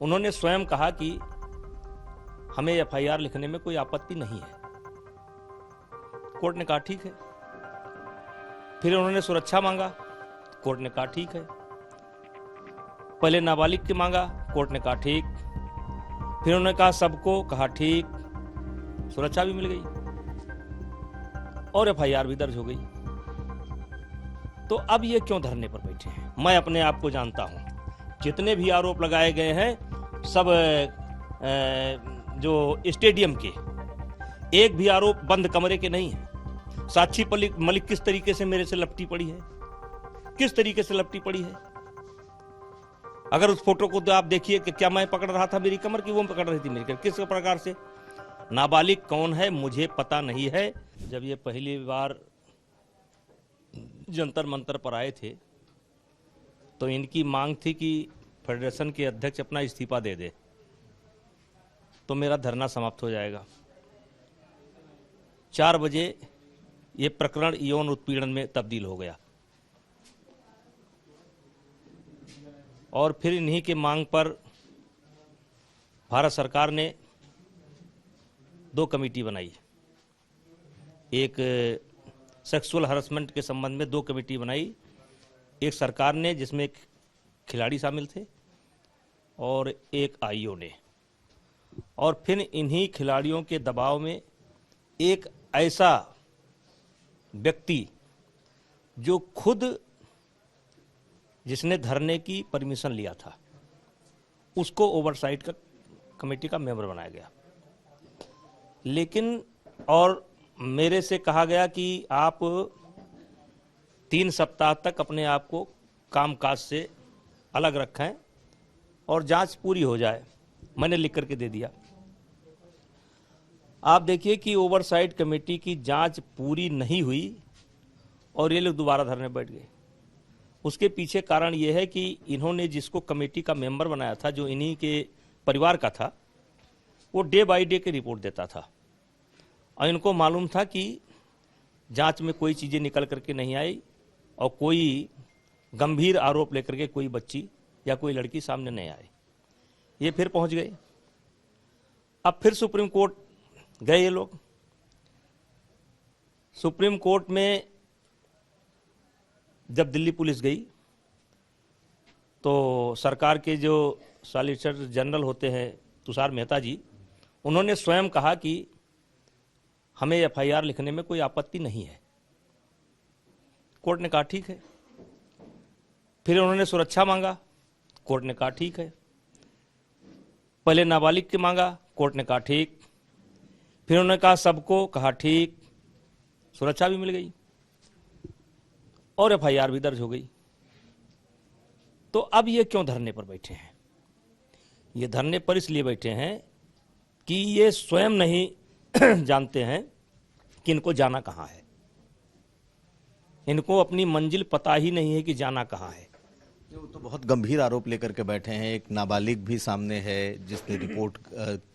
उन्होंने स्वयं कहा कि हमें एफआईआर लिखने में कोई आपत्ति नहीं है। कोर्ट ने कहा ठीक है। फिर उन्होंने सुरक्षा मांगा, कोर्ट ने कहा ठीक है। पहले नाबालिग की मांगा, कोर्ट ने कहा ठीक। फिर उन्होंने कहा सबको, कहा ठीक। सुरक्षा भी मिल गई और एफआईआर भी दर्ज हो गई। तो अब ये क्यों धरने पर बैठे हैं? मैं अपने आप को जानता हूं। जितने भी आरोप लगाए गए हैं सब जो स्टेडियम के, एक भी आरोप बंद कमरे के नहीं है। साक्षी मलिक किस तरीके से मेरे से लपटी पड़ी है, किस तरीके से लपटी पड़ी है। अगर उस फोटो को तो आप देखिए कि क्या मैं पकड़ रहा था मेरी कमर की, वो पकड़ रही थी मेरी कमर। किस प्रकार से? नाबालिग कौन है मुझे पता नहीं है। जब ये पहली बार जंतर मंतर पर आए थे तो इनकी मांग थी कि फेडरेशन के अध्यक्ष अपना इस्तीफा दे दे तो मेरा धरना समाप्त हो जाएगा। 4 बजे ये प्रकरण यौन उत्पीड़न में तब्दील हो गया और फिर इन्हीं के मांग पर भारत सरकार ने 2 कमेटी बनाई। एक सेक्सुअल हरासमेंट के संबंध में 2 कमेटी बनाई। एक सरकार ने, जिसमें एक खिलाड़ी शामिल थे, और एक आईओ ने। और फिर इन्हीं खिलाड़ियों के दबाव में एक ऐसा व्यक्ति जो खुद जिसने धरने की परमिशन लिया था, उसको ओवरसाइट का कमेटी का मेंबर बनाया गया। लेकिन और मेरे से कहा गया कि आप 3 सप्ताह तक अपने आप को कामकाज से अलग रखें और जांच पूरी हो जाए। मैंने लिख करके दे दिया। आप देखिए कि ओवरसाइट कमेटी की जांच पूरी नहीं हुई और ये लोग दोबारा धरने बैठ गए। उसके पीछे कारण ये है कि इन्होंने जिसको कमेटी का मेंबर बनाया था, जो इन्हीं के परिवार का था, वो डे बाय डे की रिपोर्ट देता था और इनको मालूम था कि जांच में कोई चीज़ें निकल करके नहीं आई और कोई गंभीर आरोप लेकर के कोई बच्ची या कोई लड़की सामने नहीं आई। ये फिर पहुंच गए। अब फिर सुप्रीम कोर्ट गए ये लोग। सुप्रीम कोर्ट में जब दिल्ली पुलिस गई तो सरकार के जो सॉलिसिटर जनरल होते हैं तुषार मेहता जी, उन्होंने स्वयं कहा कि हमें एफआईआर लिखने में कोई आपत्ति नहीं है। कोर्ट ने कहा ठीक है। फिर उन्होंने सुरक्षा मांगा, कोर्ट ने कहा ठीक है। पहले नाबालिग की मांगा, कोर्ट ने कहा ठीक। फिर उन्होंने कहा सबको, कहा ठीक। सुरक्षा भी मिल गई और एफआईआर भी दर्ज हो गई। तो अब ये क्यों धरने पर बैठे हैं? ये धरने पर इसलिए बैठे हैं कि ये स्वयं नहीं जानते हैं कि इनको जाना कहां है। इनको अपनी मंजिल पता ही नहीं है कि जाना कहां है। वो तो बहुत गंभीर आरोप लेकर के बैठे हैं। एक नाबालिग भी सामने है जिसने रिपोर्ट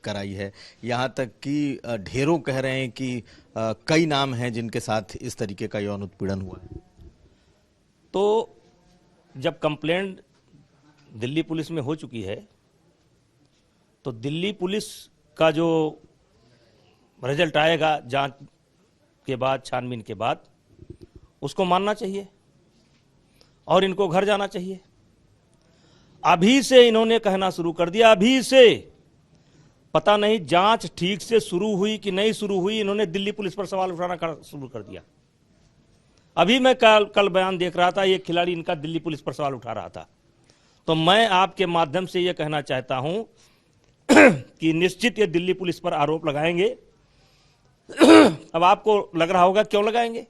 कराई है। यहाँ तक कि ढेरों कह रहे हैं कि कई नाम हैं जिनके साथ इस तरीके का यौन उत्पीड़न हुआ है। तो जब कंप्लेंट दिल्ली पुलिस में हो चुकी है तो दिल्ली पुलिस का जो रिजल्ट आएगा जांच के बाद, छानबीन के बाद, उसको मानना चाहिए और इनको घर जाना चाहिए। अभी से इन्होंने कहना शुरू कर दिया, अभी से। पता नहीं जांच ठीक से शुरू हुई कि नहीं शुरू हुई, इन्होंने दिल्ली पुलिस पर सवाल उठाना शुरू कर दिया। अभी मैं कल बयान देख रहा था, ये खिलाड़ी इनका दिल्ली पुलिस पर सवाल उठा रहा था। तो मैं आपके माध्यम से यह कहना चाहता हूं कि निश्चित ये दिल्ली पुलिस पर आरोप लगाएंगे। अब आपको लग रहा होगा क्यों लगाएंगे?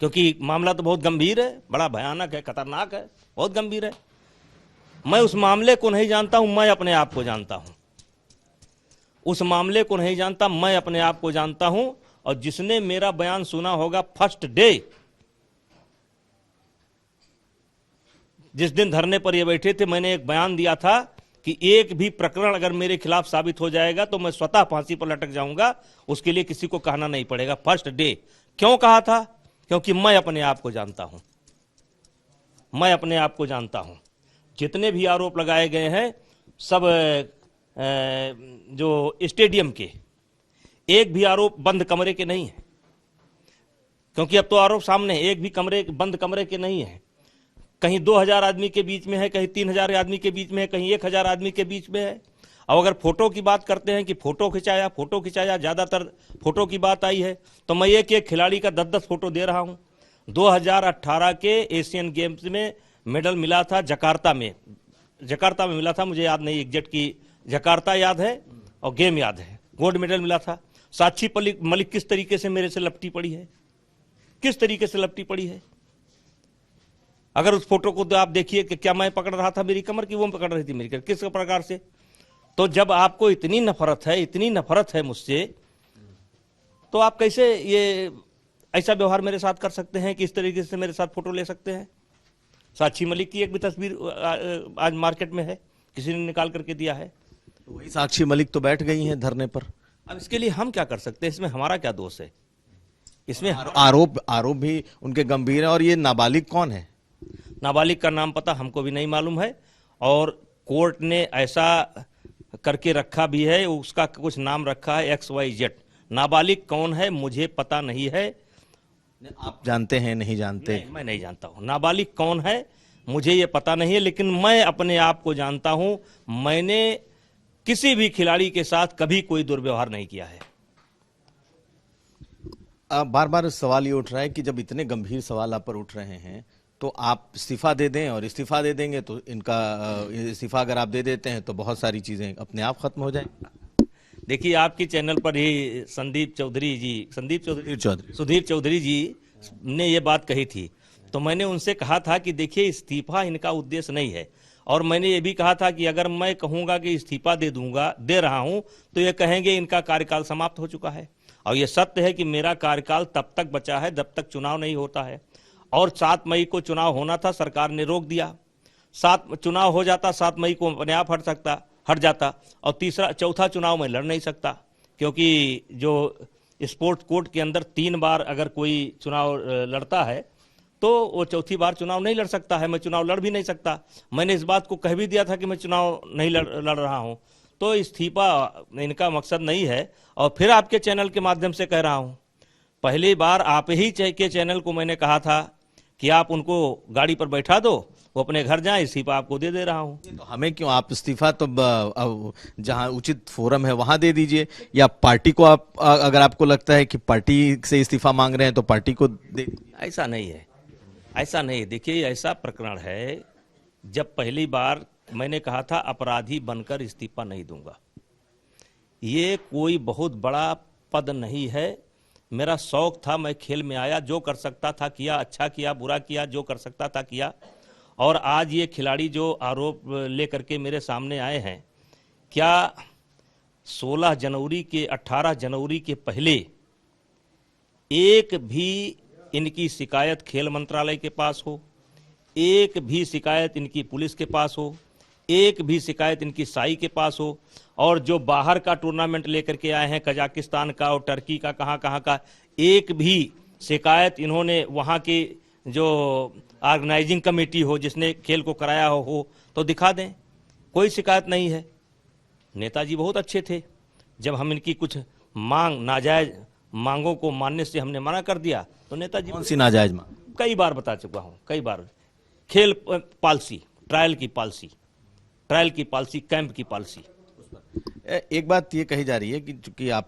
क्योंकि मामला तो बहुत गंभीर है, बड़ा भयानक है, खतरनाक है, बहुत गंभीर है। मैं उस मामले को नहीं जानता हूं, मैं अपने आप को जानता हूं। उस मामले को नहीं जानता, मैं अपने आप को जानता हूं। और जिसने मेरा बयान सुना होगा फर्स्ट डे, जिस दिन धरने पर ये बैठे थे, मैंने एक बयान दिया था कि एक भी प्रकरण अगर मेरे खिलाफ साबित हो जाएगा तो मैं स्वतः फांसी पर लटक जाऊंगा, उसके लिए किसी को कहना नहीं पड़ेगा। फर्स्ट डे क्यों कहा था? क्योंकि मैं अपने आप को जानता हूं। मैं अपने आप को जानता हूं। जितने भी आरोप लगाए गए हैं सब जो स्टेडियम के, एक भी आरोप बंद कमरे के नहीं है, क्योंकि अब तो आरोप सामने है, एक भी बंद कमरे के नहीं है। कहीं 2000 आदमी के बीच में है, कहीं 3000 आदमी के बीच में है, कहीं 1000 आदमी के बीच में है। अब अगर फोटो की बात करते हैं कि फोटो खिंचाया, ज्यादातर फोटो की बात आई है, तो मैं एक खिलाड़ी का 10-10 फोटो दे रहा हूं। 2018 के एशियन गेम्स में मेडल मिला था जकार्ता में मिला था, मुझे याद नहीं एग्जैक्ट की, जकार्ता याद है और गेम याद है, गोल्ड मेडल मिला था। साक्षी मलिक किस तरीके से मेरे से लपटी पड़ी है, किस तरीके से लपटी पड़ी है। अगर उस फोटो को तो आप देखिए कि क्या मैं पकड़ रहा था मेरी कमर की, वो पकड़ रही थी मेरी कमर, किस प्रकार से। तो जब आपको इतनी नफरत है मुझसे, तो आप कैसे ये ऐसा व्यवहार मेरे साथ कर सकते हैं कि इस तरीके से मेरे साथ फोटो ले सकते हैं। साक्षी मलिक की एक भी तस्वीर आज मार्केट में है, किसी ने निकाल करके दिया है। तो वही साक्षी मलिक तो बैठ गई हैं धरने पर। अब इसके लिए हम क्या कर सकते हैं, इसमें हमारा क्या दोष है। इसमें आरोप भी उनके गंभीर है। और ये नाबालिग कौन है? नाबालिग का नाम पता हमको भी नहीं मालूम है, और कोर्ट ने ऐसा करके रखा भी है, उसका कुछ नाम रखा है XYZ। नाबालिग कौन है मुझे पता नहीं है। आप जानते हैं? नहीं जानते? नहीं, मैं नहीं जानता हूं नाबालिग कौन है, मुझे ये पता नहीं है। लेकिन मैं अपने आप को जानता हूं, मैंने किसी भी खिलाड़ी के साथ कभी कोई दुर्व्यवहार नहीं किया है। बार बार सवाल ये उठ रहा है कि जब इतने गंभीर सवाल आप पर उठ रहे हैं, तो आप इस्तीफा दे दें, और इस्तीफा दे देंगे तो इनका इस्तीफा अगर आप दे देते हैं तो बहुत सारी चीजें अपने आप खत्म हो जाएंगी। देखिए, आपकी चैनल पर ही सुधीर चौधरी जी ने ये बात कही थी, तो मैंने उनसे कहा था कि देखिए, इस्तीफा इनका उद्देश्य नहीं है। और मैंने ये भी कहा था कि अगर मैं कहूंगा कि इस्तीफा दे रहा हूं, तो ये कहेंगे इनका कार्यकाल समाप्त हो चुका है। और ये सत्य है कि मेरा कार्यकाल तब तक बचा है जब तक चुनाव नहीं होता है। और 7 मई को चुनाव होना था, सरकार ने रोक दिया। चुनाव हो जाता 7 मई को अपने आप हट जाता। और चौथा चुनाव मैं लड़ नहीं सकता, क्योंकि जो स्पोर्ट कोर्ट के अंदर 3 बार अगर कोई चुनाव लड़ता है, तो वो चौथी बार चुनाव नहीं लड़ सकता है। मैं चुनाव लड़ भी नहीं सकता। मैंने इस बात को कह भी दिया था कि मैं चुनाव नहीं लड़ रहा हूं। तो इस्तीफा इनका मकसद नहीं है। और फिर आपके चैनल के माध्यम से कह रहा हूं, पहली बार आप ही के चैनल को मैंने कहा था कि आप उनको गाड़ी पर बैठा दो, वो अपने घर जाएं, इस्तीफा आपको दे रहा हूं। तो हमें क्यों? आप इस्तीफा तो जहां उचित फोरम है वहां दे दीजिए, या पार्टी को आप, अगर आपको लगता है कि पार्टी से इस्तीफा मांग रहे हैं तो पार्टी को दे। ऐसा नहीं है, ऐसा नहीं। देखिए, ऐसा प्रकरण है, जब पहली बार मैंने कहा था अपराधी बनकर इस्तीफा नहीं दूंगा। ये कोई बहुत बड़ा पद नहीं है। मेरा शौक था, मैं खेल में आया, जो कर सकता था किया, अच्छा किया बुरा किया, जो कर सकता था किया। और आज ये खिलाड़ी जो आरोप लेकर के मेरे सामने आए हैं, क्या 16 जनवरी के 18 जनवरी के पहले एक भी इनकी शिकायत खेल मंत्रालय के पास हो, एक भी शिकायत इनकी पुलिस के पास हो, एक भी शिकायत इनकी साई के पास हो? और जो बाहर का टूर्नामेंट लेकर के आए हैं, कजाकिस्तान का और टर्की का, कहाँ का, एक भी शिकायत इन्होंने वहाँ की जो ऑर्गेनाइजिंग कमेटी हो, जिसने खेल को कराया हो तो दिखा दें। कोई शिकायत नहीं है। नेताजी बहुत अच्छे थे, जब हम इनकी कुछ नाजायज मांगों को मानने से हमने मना कर दिया, तो नेताजी कौन सी नाजायज मांग? कई बार बता चुका हूँ, कई बार। खेल पॉलिसी, ट्रायल की पॉलिसी, कैंप की पॉलिसी। एक बात ये कही जा रही है कि चूंकि आप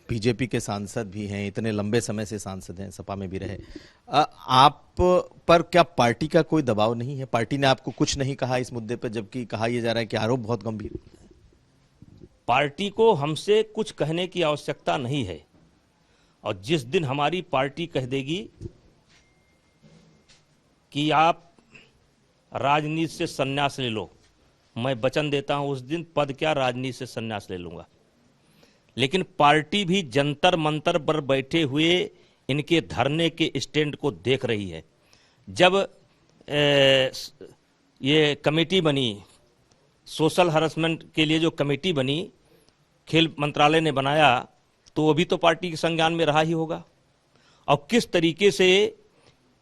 बीजेपी के सांसद भी हैं, इतने लंबे समय से सांसद हैं, सपा में भी रहे, आप पर क्या पार्टी का कोई दबाव नहीं है? पार्टी ने आपको कुछ नहीं कहा इस मुद्दे पर, जबकि कहा यह जा रहा है कि आरोप बहुत गंभीर। पार्टी को हमसे कुछ कहने की आवश्यकता नहीं है। और जिस दिन हमारी पार्टी कह देगी कि आप राजनीति से संन्यास ले लो, मैं वचन देता हूं उस दिन पद क्या, राजनीति से संन्यास ले लूंगा। लेकिन पार्टी भी जंतर मंतर पर बैठे हुए इनके धरने के स्टैंड को देख रही है। जब ये कमेटी बनी, सोशल हरासमेंट के लिए जो कमेटी बनी, खेल मंत्रालय ने बनाया, तो वो भी तो पार्टी के संज्ञान में रहा ही होगा। और किस तरीके से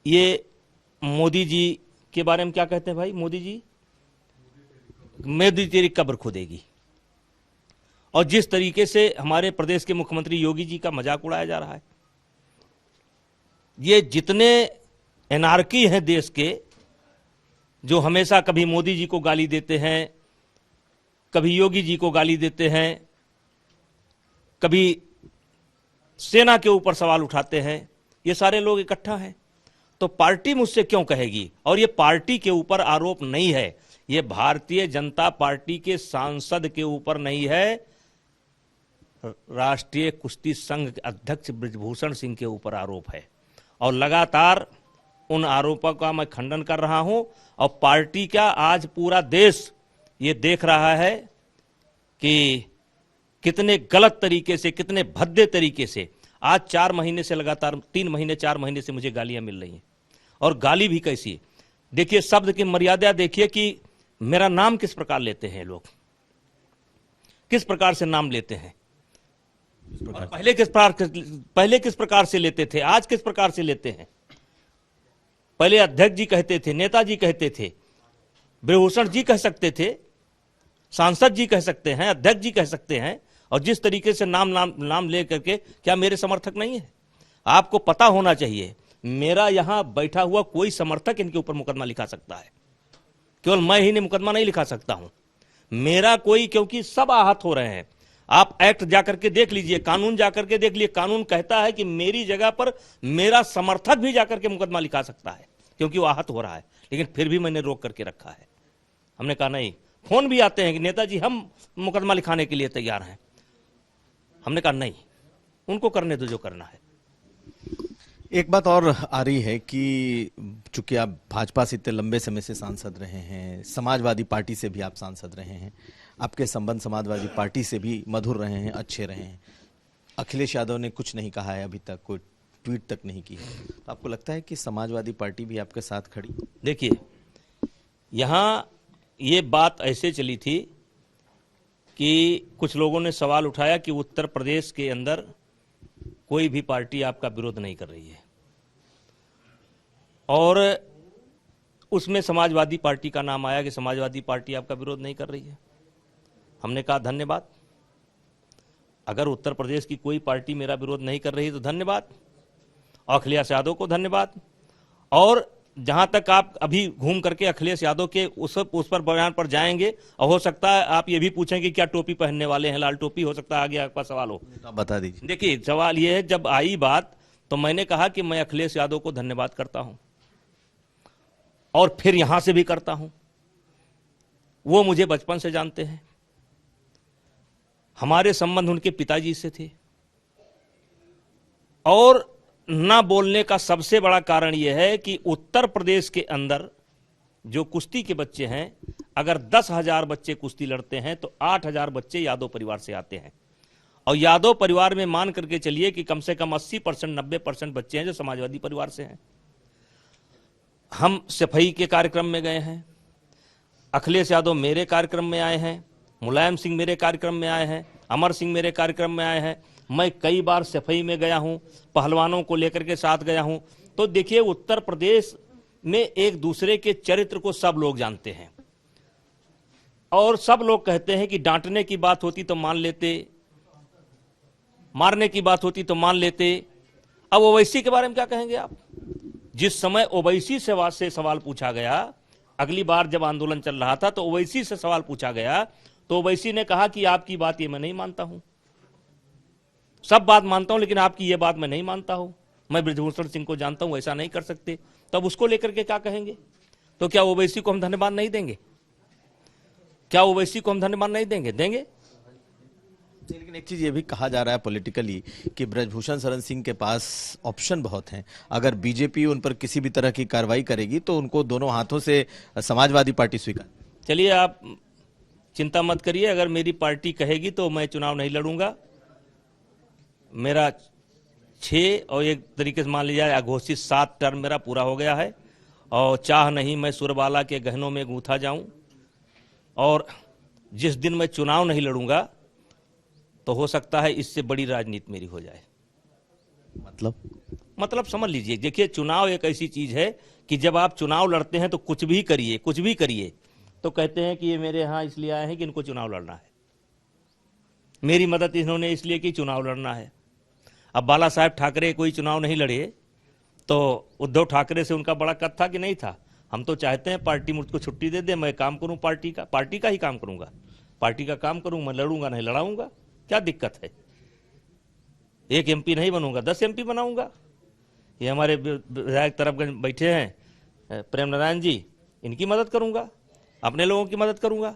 ये मोदी जी के बारे में क्या कहते हैं भाई, मोदी जी मोदी तेरी कब्र खोदेगी। और जिस तरीके से हमारे प्रदेश के मुख्यमंत्री योगी जी का मजाक उड़ाया जा रहा है, ये जितने एनार्की हैं देश के, जो हमेशा कभी मोदी जी को गाली देते हैं, कभी योगी जी को गाली देते हैं, कभी सेना के ऊपर सवाल उठाते हैं, ये सारे लोग इकट्ठा हैं। तो पार्टी मुझसे क्यों कहेगी? और ये पार्टी के ऊपर आरोप नहीं है, ये भारतीय जनता पार्टी के सांसद के ऊपर नहीं है, राष्ट्रीय कुश्ती संघ के अध्यक्ष ब्रजभूषण सिंह के ऊपर आरोप है। और लगातार उन आरोपों का मैं खंडन कर रहा हूं। और पार्टी का आज पूरा देश ये देख रहा है कि कितने गलत तरीके से, कितने भद्दे तरीके से आज 4 महीने से लगातार 3 महीने 4 महीने से मुझे गालियां मिल रही हैं। और गाली भी कैसी है, देखिए शब्द की मर्यादा देखिए कि मेरा नाम किस प्रकार लेते हैं लोग, किस प्रकार से नाम लेते हैं। और पहले किस प्रकार से लेते थे, आज किस प्रकार से लेते हैं। पहले अध्यक्ष जी कहते थे, नेताजी कहते थे, ब्रजभूषण जी कह सकते थे, सांसद जी कह सकते हैं, अध्यक्ष जी कह सकते हैं। और जिस तरीके से नाम ले करके, क्या मेरे समर्थक नहीं है? आपको पता होना चाहिए, मेरा यहां बैठा हुआ कोई समर्थक इनके ऊपर मुकदमा लिखा सकता है। केवल मैं ही ने मुकदमा नहीं लिखा सकता हूं, मेरा कोई, क्योंकि सब आहत हो रहे हैं। आप एक्ट जाकर के देख लीजिए, कानून जाकर के देख लीजिए, कानून कहता है कि मेरी जगह पर मेरा समर्थक भी जाकर के मुकदमा लिखा सकता है, क्योंकि वो आहत हो रहा है। लेकिन फिर भी मैंने रोक करके रखा है। हमने कहा नहीं, फोन भी आते हैं कि नेताजी हम मुकदमा लिखाने के लिए तैयार हैं। हमने कहा नहीं, उनको करने दो जो करना है। एक बात और आ रही है कि चूंकि आप भाजपा से इतने लंबे समय से सांसद रहे हैं, समाजवादी पार्टी से भी आप सांसद रहे हैं, आपके संबंध समाजवादी पार्टी से भी मधुर रहे हैं, अच्छे रहे हैं। अखिलेश यादव ने कुछ नहीं कहा है अभी तक, कोई ट्वीट तक नहीं की है, तो आपको लगता है कि समाजवादी पार्टी भी आपके साथ खड़ी? देखिए, यहां ये बात ऐसे चली थी कि कुछ लोगों ने सवाल उठाया कि उत्तर प्रदेश के अंदर कोई भी पार्टी आपका विरोध नहीं कर रही है, और उसमें समाजवादी पार्टी का नाम आया कि समाजवादी पार्टी आपका विरोध नहीं कर रही है। हमने कहा धन्यवाद, अगर उत्तर प्रदेश की कोई पार्टी मेरा विरोध नहीं कर रही तो धन्यवाद, अखिलेश यादव को धन्यवाद। और जहां तक आप अभी घूम करके अखिलेश यादव के उस पर बयान पर जाएंगे, और हो सकता है आप ये भी पूछें कि क्या टोपी पहनने वाले हैं, लाल टोपी, हो सकता है आगे आपका सवाल हो, तो आप बता दीजिए। देखिए सवाल ये है, जब आई बात तो मैंने कहा कि मैं अखिलेश यादव को धन्यवाद करता हूं, और फिर यहां से भी करता हूं। वो मुझे बचपन से जानते हैं, हमारे संबंध उनके पिताजी से थे। और ना बोलने का सबसे बड़ा कारण यह है कि उत्तर प्रदेश के अंदर जो कुश्ती के बच्चे हैं, अगर 10,000 बच्चे कुश्ती लड़ते हैं तो 8,000 बच्चे यादव परिवार से आते हैं। और यादव परिवार में मान करके चलिए कि कम से कम 80% 90% बच्चे हैं जो समाजवादी परिवार से हैं। हम सफाई के कार्यक्रम में गए हैं, अखिलेश यादव मेरे कार्यक्रम में आए हैं, मुलायम सिंह मेरे कार्यक्रम में आए हैं, अमर सिंह मेरे कार्यक्रम में आए हैं, मैं कई बार सफाई में गया हूं, पहलवानों को लेकर के साथ गया हूं। तो देखिए, उत्तर प्रदेश में एक दूसरे के चरित्र को सब लोग जानते हैं, और सब लोग कहते हैं कि डांटने की बात होती तो मान लेते, मारने की बात होती तो मान लेते। अब ओवैसी के बारे में क्या कहेंगे आप? जिस समय ओवैसी से सवाल पूछा गया, अगली बार जब आंदोलन चल रहा था तो ओवैसी से सवाल पूछा गया, तो ओवैसी ने कहा कि आपकी बात ये मैं नहीं मानता हूं, सब बात मानता हूं लेकिन आपकी ये बात मैं नहीं मानता हूं, मैं ब्रजभूषण सिंह को जानता हूं, ऐसा नहीं कर सकते। तब उसको लेकर के क्या कहेंगे? तो क्या ओवैसी को हम धन्यवाद नहीं देंगे? क्या ओवैसी को हम धन्यवाद नहीं देंगे? देंगे। लेकिन एक चीज ये भी कहा जा रहा है पॉलिटिकली कि ब्रजभूषण शरण सिंह के पास ऑप्शन बहुत हैं, अगर बीजेपी उन पर किसी भी तरह की कार्रवाई करेगी तो उनको दोनों हाथों से समाजवादी पार्टी स्वीकार। चलिए, आप चिंता मत करिए, अगर मेरी पार्टी कहेगी तो मैं चुनाव नहीं लड़ूंगा। मेरा 6 और एक तरीके से मान लीजिए अघोषित 7 टर्म मेरा पूरा हो गया है, और चाह नहीं मैं सुरबाला के गहनों में गूंथा जाऊं। और जिस दिन मैं चुनाव नहीं लड़ूंगा तो हो सकता है इससे बड़ी राजनीति मेरी हो जाए। मतलब समझ लीजिए, देखिए चुनाव एक ऐसी चीज है कि जब आप चुनाव लड़ते हैं तो कुछ भी करिए तो कहते हैं कि ये मेरे यहाँ इसलिए आए हैं कि इनको चुनाव लड़ना है, मेरी मदद इन्होंने इसलिए कि चुनाव लड़ना है। अब बाला साहेब ठाकरे कोई चुनाव नहीं लड़े तो उद्धव ठाकरे से उनका बड़ा कद था कि नहीं था? हम तो चाहते हैं पार्टी मुझको छुट्टी दे दे, मैं काम करूं, पार्टी का ही काम करूंगा, पार्टी का काम करूं, मैं लड़ूंगा नहीं लड़ाऊंगा, क्या दिक्कत है? एक एमपी नहीं बनूंगा, 10 एमपी बनाऊंगा। ये हमारे विधायक तरफगंज बैठे हैं प्रेम नारायण जी, इनकी मदद करूंगा, अपने लोगों की मदद करूंगा।